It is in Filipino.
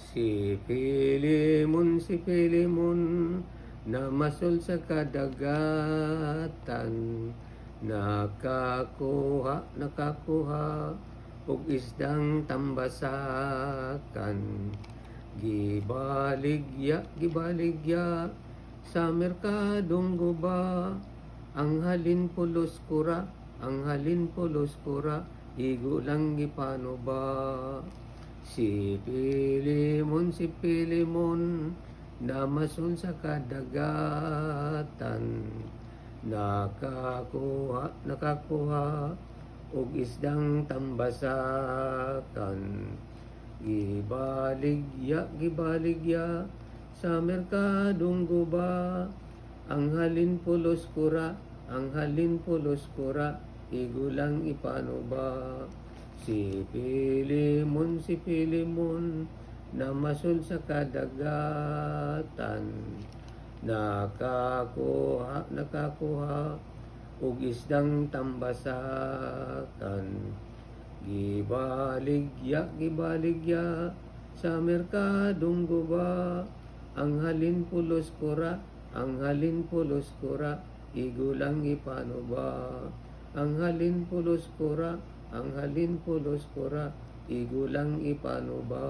Si Pilimon, namasul sa kadagatan, nakakuha, og isdang tambasakan. Gibaligya, sa merkadong guba, ang halin pulos kura, igo lang gipano ba. Si Pilimon, namasul sa kadagatan, nakakuha, og isdang tambasakan. Gibaligya, sa merkadong guba, ang halin pulos kura, igo lang ipano ba. Si Pilimon, namasul sa kadagatan, nakakuha, og isdang tambasakan. Gibaligya, sa merkadong guba, ang halin pulos kura, igo lang ipano ba. Ang halin pulos kura, igo lang ipano ba.